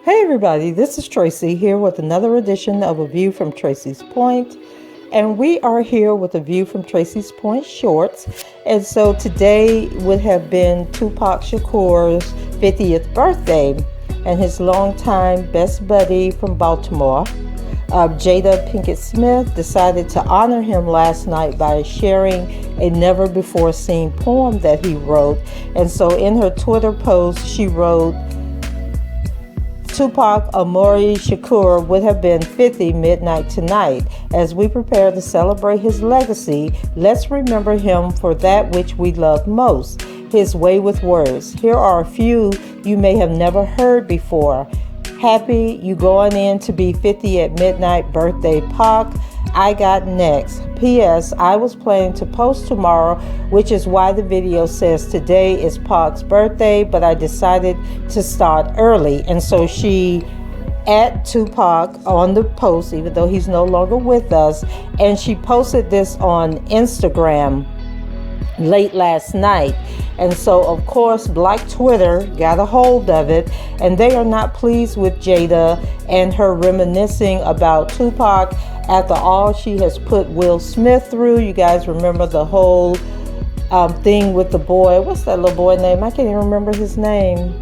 Hey everybody, this is Tracy here with another edition of A View from Tracy's Point. And we are here with A View from Tracy's Point shorts. And so today would have been Tupac Shakur's 50th birthday. And his longtime best buddy from Baltimore, Jada Pinkett Smith, decided to honor him last night by sharing a never before seen poem that he wrote. And so in her Twitter post, she wrote, Tupac Amori Shakur would have been 50 midnight tonight. As we prepare to celebrate his legacy, let's remember him for that which we love most, his way with words. Here are a few you may have never heard before. Happy you going in to be 50 at midnight, birthday Pac. I got next. P.S. I was planning to post tomorrow, which is why the video says today is Pac's birthday, but I decided to start early. And so she at Tupac on the post, even though he's no longer with us, and she posted this on Instagram late last night. And so of course Black Twitter got a hold of it, and they are not pleased with Jada and her reminiscing about Tupac after all she has put Will Smith through. You guys remember the whole thing with the boy, what's that little boy name? I can't even remember his name.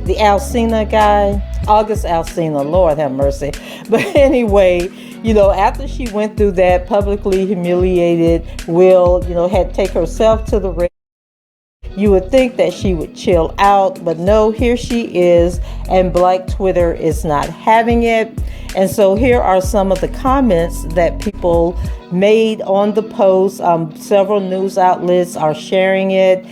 The Alsina guy, August Alsina, Lord have mercy. But anyway, after she went through that, publicly humiliated Will, had to take herself to the ring. You would think that she would chill out, but no, here she is, and Black Twitter is not having it. And so here are some of the comments that people made on the post. Several news outlets are sharing it,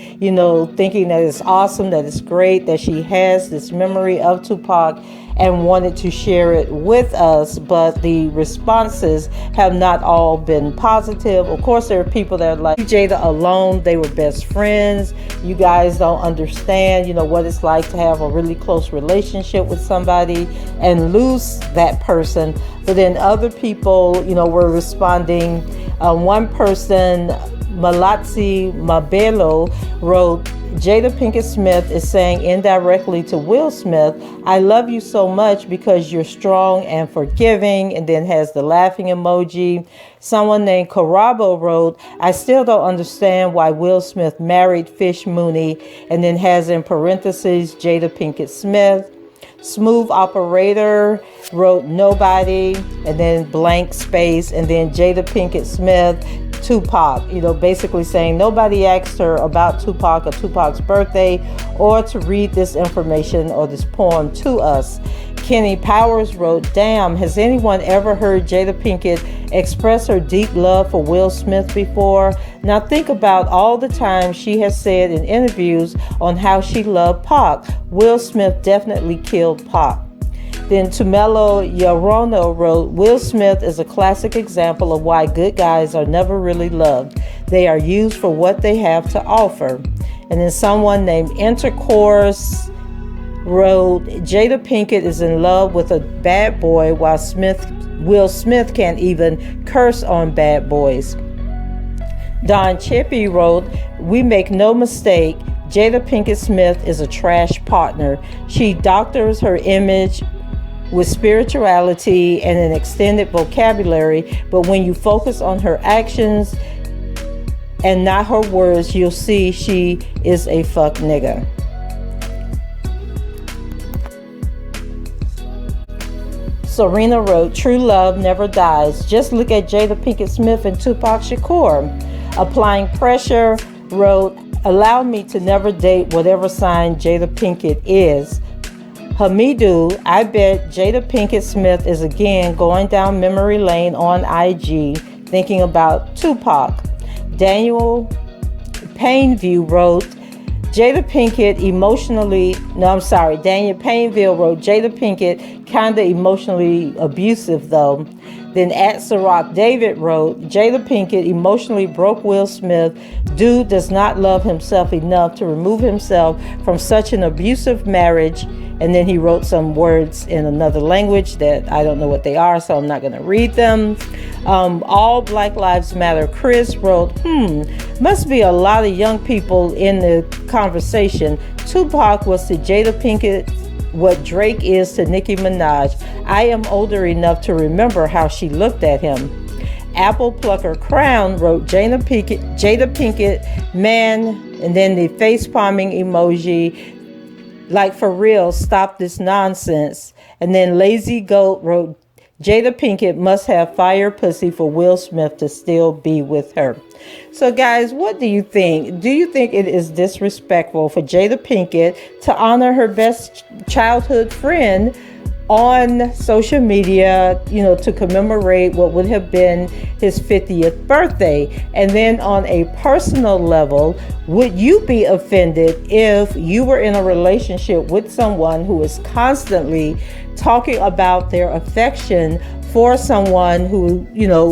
thinking that it's awesome, that it's great, that she has this memory of Tupac and wanted to share it with us. But the responses have not all been positive. Of course, there are people that are like, Jada alone, they were best friends. You guys don't understand, what it's like to have a really close relationship with somebody and lose that person. But then other people, were responding. One person, Malatsi Mabelo, wrote, Jada Pinkett Smith is saying indirectly to Will Smith, I love you so much because you're strong and forgiving, and then has the laughing emoji. Someone named Karabo wrote, I still don't understand why Will Smith married Fish Mooney, and then has in parentheses Jada Pinkett Smith. Smooth Operator wrote nobody, and then blank space, and then Jada Pinkett Smith, Tupac, basically saying nobody asked her about Tupac or Tupac's birthday or to read this information or this poem to us. Kenny Powers wrote, damn, has anyone ever heard Jada Pinkett express her deep love for Will Smith before? Now think about all the times she has said in interviews on how she loved Pac. Will Smith definitely killed Pac. Then Tumelo Yarono wrote, Will Smith is a classic example of why good guys are never really loved. They are used for what they have to offer. And then someone named Intercourse wrote, Jada Pinkett is in love with a bad boy while Will Smith can't even curse on bad boys. Don Chippy wrote, we make no mistake, Jada Pinkett Smith is a trash partner. She doctors her image with spirituality and an extended vocabulary, but when you focus on her actions and not her words, you'll see she is a fuck nigga. Serena wrote, true love never dies. Just look at Jada Pinkett Smith and Tupac Shakur. Applying pressure wrote, allow me to never date whatever sign Jada Pinkett is. Hamidu, I bet Jada Pinkett Smith is again going down memory lane on IG, thinking about Tupac. Daniel Painview wrote, Jada Pinkett Daniel Painville wrote, Jada Pinkett kinda emotionally abusive though. Then at Ciroc David wrote, Jada Pinkett emotionally broke Will Smith. Dude does not love himself enough to remove himself from such an abusive marriage. And then he wrote some words in another language that I don't know what they are, so I'm not going to read them. All Black Lives Matter. Chris wrote, must be a lot of young people in the conversation. Tupac was to Jada Pinkett what Drake is to Nicki Minaj. I am older enough to remember how she looked at him. Apple Plucker Crown wrote, Jada Pinkett, man, and then the face palming emoji. Like, for real, stop this nonsense. And then Lazy Goat wrote, Jada Pinkett must have fire pussy for Will Smith to still be with her. So guys, what do you think? Do you think it is disrespectful for Jada Pinkett to honor her best childhood friend on social media, to commemorate what would have been his 50th birthday? And then on a personal level, would you be offended if you were in a relationship with someone who is constantly talking about their affection for someone who,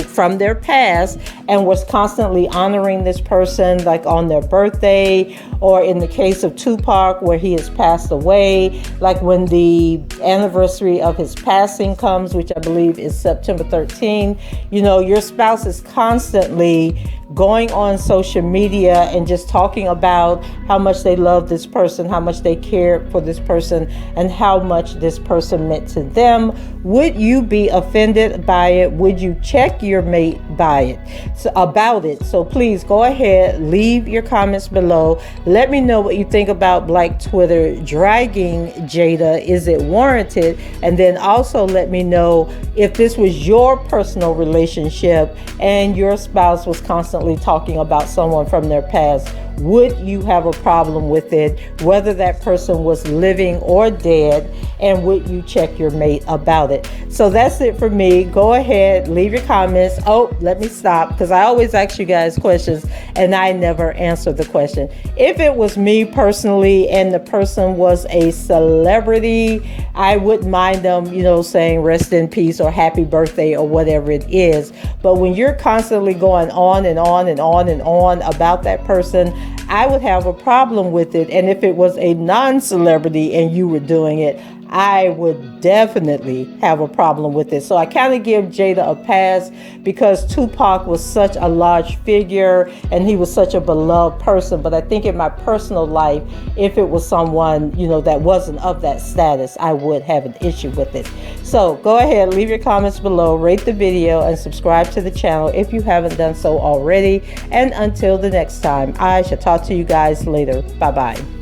from their past, and was constantly honoring this person, like on their birthday, or in the case of Tupac, where he has passed away, like when the anniversary of his passing comes, which I believe is September 13, your spouse is constantly going on social media and just talking about how much they love this person, how much they care for this person, and how much this person meant to them. Would you be offended by it? Would you check your mate about it? So please go ahead, leave your comments below. Let me know what you think about Black Twitter dragging Jada. Is it warranted? And then also let me know if this was your personal relationship and your spouse was constantly talking about someone from their past. Would you have a problem with it, whether that person was living or dead? And would you check your mate about it? So that's it for me. Go ahead, leave your comments. Oh, let me stop, because I always ask you guys questions and I never answer the question. If it was me personally and the person was a celebrity, I wouldn't mind them, saying rest in peace or happy birthday or whatever it is. But when you're constantly going on and on and on and on about that person, I would have a problem with it. And if it was a non-celebrity and you were doing it, I would definitely have a problem with it. So I kind of give Jada a pass, because Tupac was such a large figure and he was such a beloved person. But I think in my personal life, if it was someone, that wasn't of that status, I would have an issue with it. So go ahead, leave your comments below, rate the video, and subscribe to the channel if you haven't done so already. And until the next time, I shall talk to you guys later. Bye-bye.